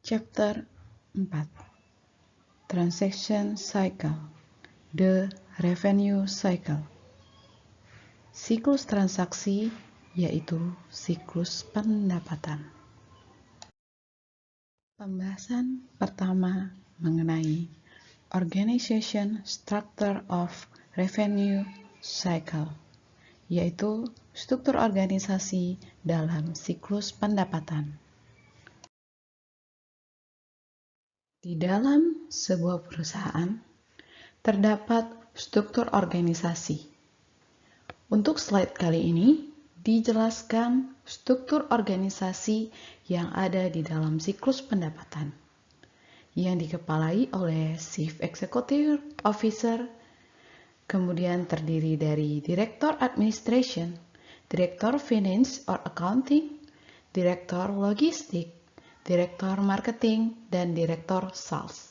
Chapter 4. Transaction Cycle. The Revenue Cycle. Siklus transaksi yaitu siklus pendapatan. Pembahasan pertama mengenai Organization Structure of Revenue Cycle, yaitu struktur organisasi dalam siklus pendapatan. Di dalam sebuah perusahaan, terdapat struktur organisasi. Untuk slide kali ini, dijelaskan struktur organisasi yang ada di dalam siklus pendapatan, yang dikepalai oleh Chief Executive Officer, kemudian terdiri dari Direktur Administration, Direktur Finance or Accounting, Direktur Logistik, Direktur Marketing, dan Direktur Sales.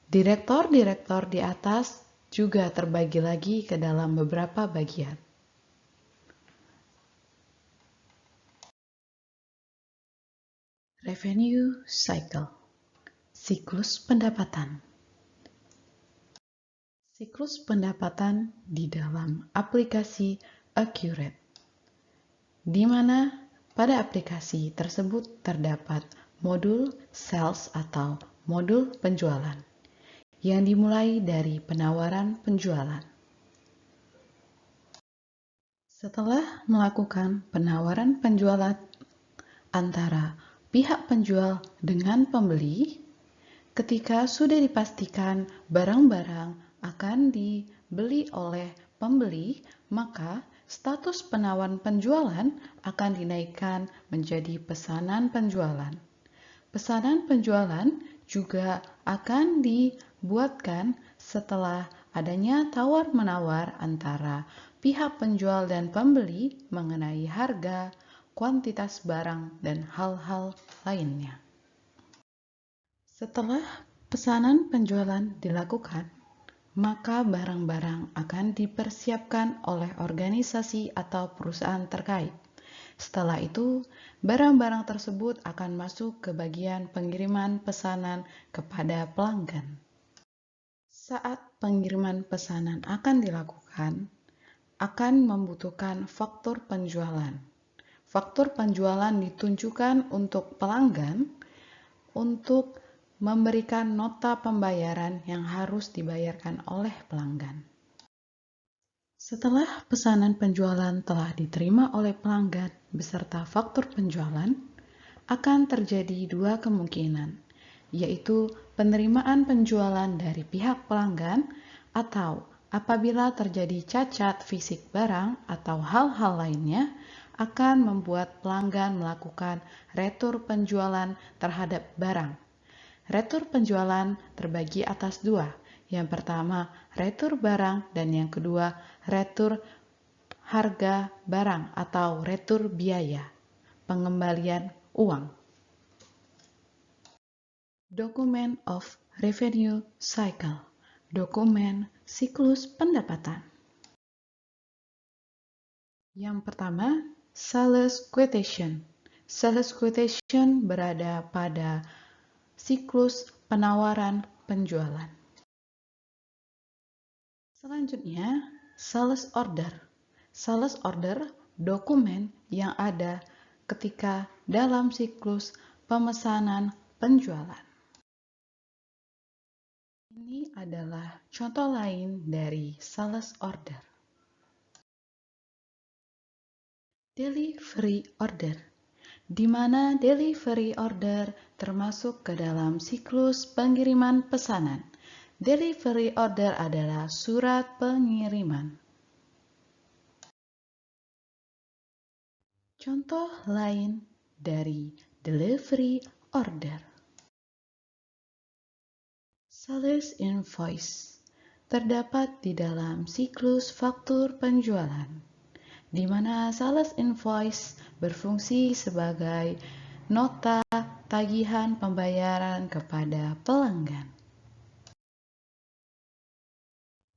Direktor-direktor di atas juga terbagi lagi ke dalam beberapa bagian. Revenue Cycle, siklus pendapatan. Siklus pendapatan di dalam aplikasi Accurate, di mana pada aplikasi tersebut terdapat modul sales atau modul penjualan, yang dimulai dari penawaran penjualan. Setelah melakukan penawaran penjualan antara pihak penjual dengan pembeli, ketika sudah dipastikan barang-barang akan dibeli oleh pembeli, maka status penawaran penjualan akan dinaikkan menjadi pesanan penjualan. Pesanan penjualan juga akan dibuatkan setelah adanya tawar-menawar antara pihak penjual dan pembeli mengenai harga, kuantitas barang, dan hal-hal lainnya. Setelah pesanan penjualan dilakukan, maka barang-barang akan dipersiapkan oleh organisasi atau perusahaan terkait. Setelah itu, barang-barang tersebut akan masuk ke bagian pengiriman pesanan kepada pelanggan. Saat pengiriman pesanan akan dilakukan, akan membutuhkan faktur penjualan. Faktur penjualan ditunjukkan untuk pelanggan untuk memberikan nota pembayaran yang harus dibayarkan oleh pelanggan. Setelah pesanan penjualan telah diterima oleh pelanggan beserta faktur penjualan, akan terjadi dua kemungkinan, yaitu penerimaan penjualan dari pihak pelanggan atau apabila terjadi cacat fisik barang atau hal-hal lainnya, akan membuat pelanggan melakukan retur penjualan terhadap barang. Retur penjualan terbagi atas dua. Yang pertama, retur barang, dan yang kedua, retur harga barang atau retur biaya, pengembalian uang. Dokumen of Revenue Cycle, dokumen siklus pendapatan. Yang pertama, Sales Quotation. Sales Quotation berada pada siklus penawaran penjualan. Selanjutnya, Sales Order. Sales Order, dokumen yang ada ketika dalam siklus pemesanan penjualan. Ini adalah contoh lain dari Sales Order. Delivery Order, di mana delivery order termasuk ke dalam siklus pengiriman pesanan. Delivery order adalah surat pengiriman. Contoh lain dari delivery order. Sales invoice terdapat di dalam siklus faktur penjualan, di mana sales invoice berfungsi sebagai nota tagihan pembayaran kepada pelanggan.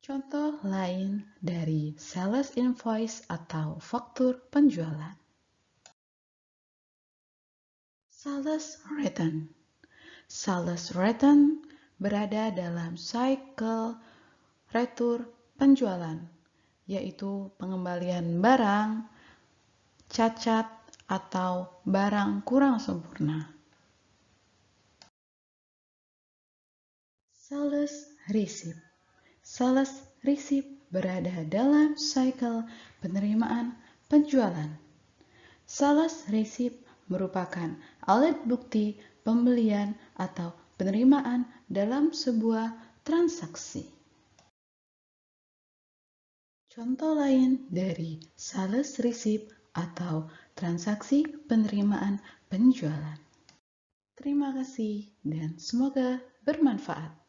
Contoh lain dari sales invoice atau faktur penjualan. Sales return. Sales return berada dalam cycle retur penjualan, yaitu pengembalian barang cacat atau barang kurang sempurna. Sales receipt. Sales receipt berada dalam cycle penerimaan penjualan. Sales receipt merupakan alat bukti pembelian atau penerimaan dalam sebuah transaksi. Contoh lain dari sales receipt atau transaksi penerimaan penjualan. Terima kasih dan semoga bermanfaat.